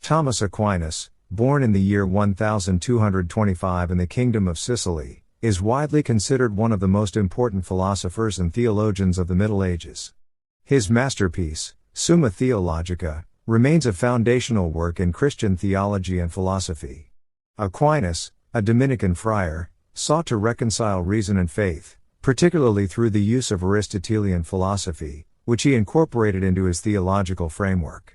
Thomas Aquinas, born in the year 1225 in the Kingdom of Sicily, is widely considered one of the most important philosophers and theologians of the Middle Ages. His masterpiece, Summa Theologica, remains a foundational work in Christian theology and philosophy. Aquinas, a Dominican friar, sought to reconcile reason and faith, particularly through the use of Aristotelian philosophy, which he incorporated into his theological framework.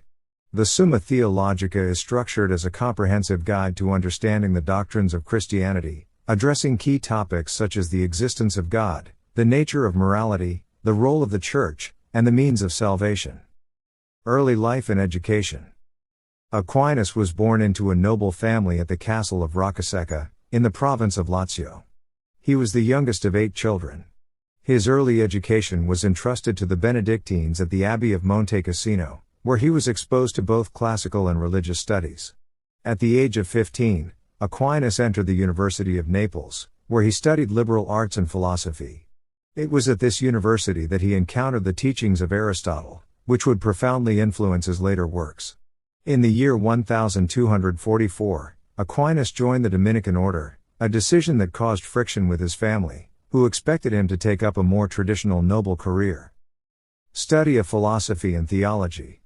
The Summa Theologica is structured as a comprehensive guide to understanding the doctrines of Christianity, addressing key topics such as the existence of God, the nature of morality, the role of the Church, and the means of salvation. Early life and education. Aquinas was born into a noble family at the castle of Roccasecca, in the province of Lazio. He was the youngest of 8 children. His early education was entrusted to the Benedictines at the Abbey of Monte Cassino, where he was exposed to both classical and religious studies. At the age of 15, Aquinas entered the University of Naples, where he studied liberal arts and philosophy. It was at this university that he encountered the teachings of Aristotle, which would profoundly influence his later works. In the year 1244, Aquinas joined the Dominican order, a decision that caused friction with his family, who expected him to take up a more traditional noble career. Study of philosophy and theology.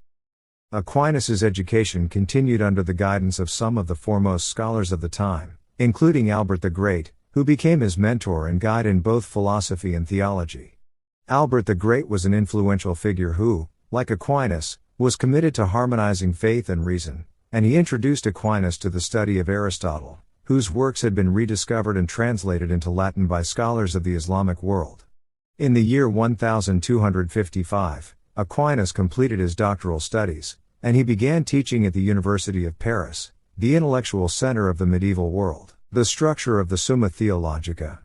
Aquinas' education continued under the guidance of some of the foremost scholars of the time, including Albert the Great, who became his mentor and guide in both philosophy and theology. Albert the Great was an influential figure who, like Aquinas, was committed to harmonizing faith and reason, and he introduced Aquinas to the study of Aristotle, whose works had been rediscovered and translated into Latin by scholars of the Islamic world. In the year 1255, Aquinas completed his doctoral studies, and he began teaching at the University of Paris, the intellectual center of the medieval world. The structure of the Summa Theologica.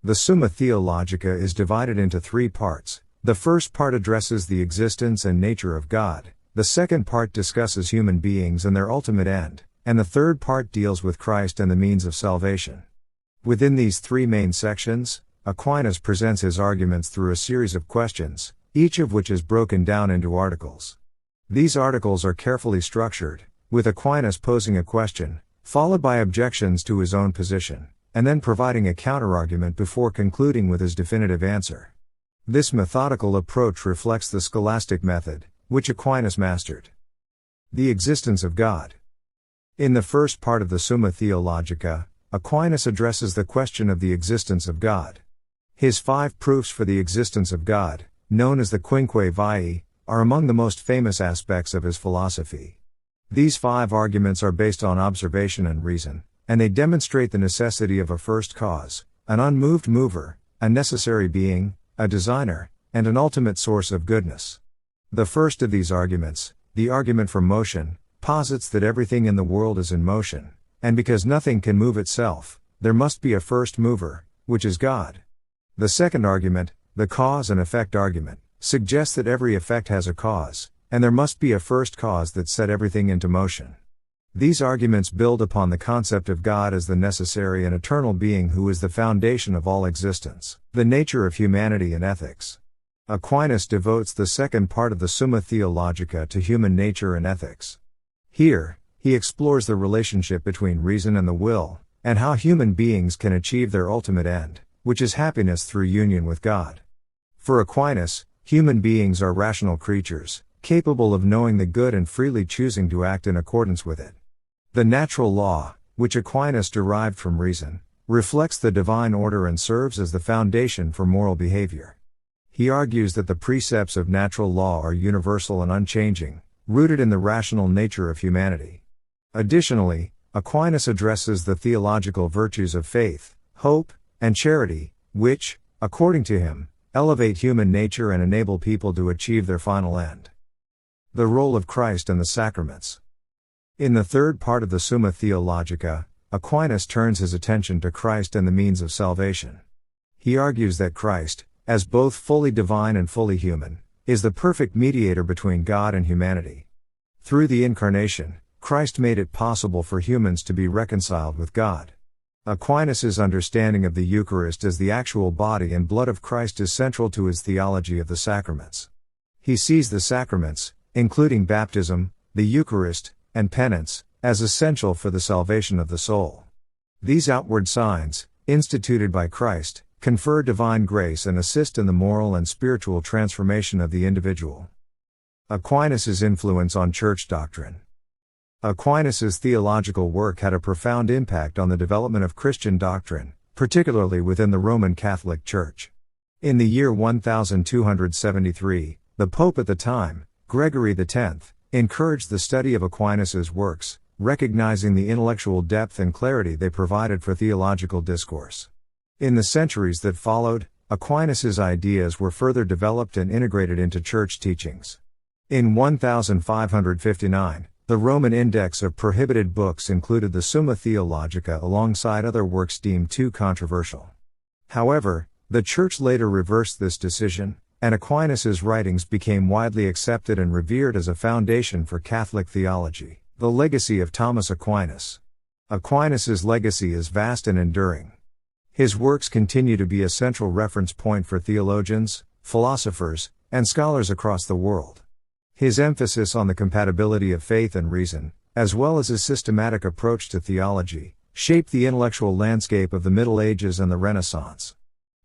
The Summa Theologica is divided into 3 parts. The first part addresses the existence and nature of God, the second part discusses human beings and their ultimate end, and the third part deals with Christ and the means of salvation. Within these 3 main sections, Aquinas presents his arguments through a series of questions, each of which is broken down into articles. These articles are carefully structured, with Aquinas posing a question, followed by objections to his own position, and then providing a counterargument before concluding with his definitive answer. This methodical approach reflects the scholastic method, which Aquinas mastered. The existence of God. In the first part of the Summa Theologica, Aquinas addresses the question of the existence of God. His 5 proofs for the existence of God, known as the Quinque Viae, are among the most famous aspects of his philosophy. These 5 arguments are based on observation and reason, and they demonstrate the necessity of a first cause, an unmoved mover, a necessary being, a designer, and an ultimate source of goodness. The first of these arguments, the argument for motion, posits that everything in the world is in motion, and because nothing can move itself, there must be a first mover, which is God. The second argument, the cause and effect argument, suggests that every effect has a cause, and there must be a first cause that set everything into motion. These arguments build upon the concept of God as the necessary and eternal being who is the foundation of all existence, the nature of humanity and ethics. Aquinas devotes the second part of the Summa Theologica to human nature and ethics. Here, he explores the relationship between reason and the will, and how human beings can achieve their ultimate end, which is happiness through union with God. For Aquinas, human beings are rational creatures, capable of knowing the good and freely choosing to act in accordance with it. The natural law, which Aquinas derived from reason, reflects the divine order and serves as the foundation for moral behavior. He argues that the precepts of natural law are universal and unchanging, rooted in the rational nature of humanity. Additionally, Aquinas addresses the theological virtues of faith, hope, and charity, which, according to him, elevate human nature and enable people to achieve their final end. The role of Christ and the sacraments. In the third part of the Summa Theologica, Aquinas turns his attention to Christ and the means of salvation. He argues that Christ, as both fully divine and fully human, is the perfect mediator between God and humanity. Through the Incarnation, Christ made it possible for humans to be reconciled with God. Aquinas' understanding of the Eucharist as the actual body and blood of Christ is central to his theology of the sacraments. He sees the sacraments, including baptism, the Eucharist, and penance, as essential for the salvation of the soul. These outward signs, instituted by Christ, confer divine grace and assist in the moral and spiritual transformation of the individual. Aquinas' influence on church doctrine. Aquinas' theological work had a profound impact on the development of Christian doctrine, particularly within the Roman Catholic Church. In the year 1273, the Pope at the time, Gregory X, encouraged the study of Aquinas' works, recognizing the intellectual depth and clarity they provided for theological discourse. In the centuries that followed, Aquinas' ideas were further developed and integrated into church teachings. In 1559, the Roman Index of Prohibited Books included the Summa Theologica alongside other works deemed too controversial. However, the Church later reversed this decision, and Aquinas' writings became widely accepted and revered as a foundation for Catholic theology. The legacy of Thomas Aquinas. Aquinas' legacy is vast and enduring. His works continue to be a central reference point for theologians, philosophers, and scholars across the world. His emphasis on the compatibility of faith and reason, as well as his systematic approach to theology, shaped the intellectual landscape of the Middle Ages and the Renaissance.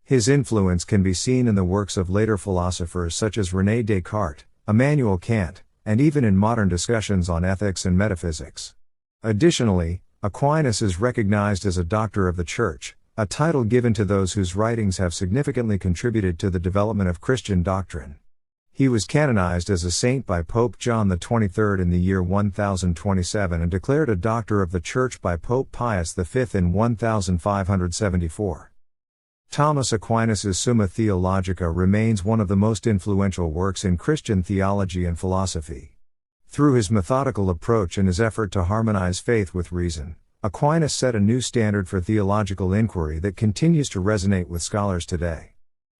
His influence can be seen in the works of later philosophers such as René Descartes, Immanuel Kant, and even in modern discussions on ethics and metaphysics. Additionally, Aquinas is recognized as a Doctor of the Church, a title given to those whose writings have significantly contributed to the development of Christian doctrine. He was canonized as a saint by Pope John XXIII in the year 1027 and declared a Doctor of the Church by Pope Pius V in 1574. Thomas Aquinas' Summa Theologica remains one of the most influential works in Christian theology and philosophy. Through his methodical approach and his effort to harmonize faith with reason, Aquinas set a new standard for theological inquiry that continues to resonate with scholars today.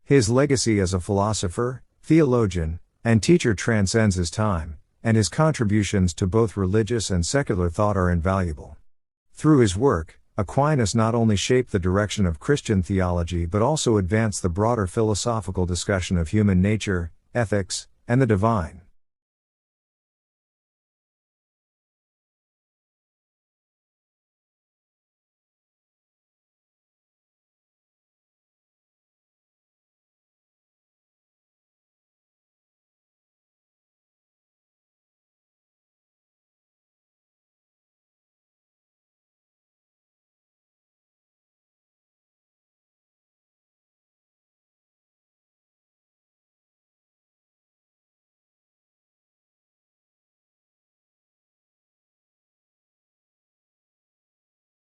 His legacy as a philosopher, theologian, and teacher transcends his time, and his contributions to both religious and secular thought are invaluable. Through his work, Aquinas not only shaped the direction of Christian theology but also advanced the broader philosophical discussion of human nature, ethics, and the divine.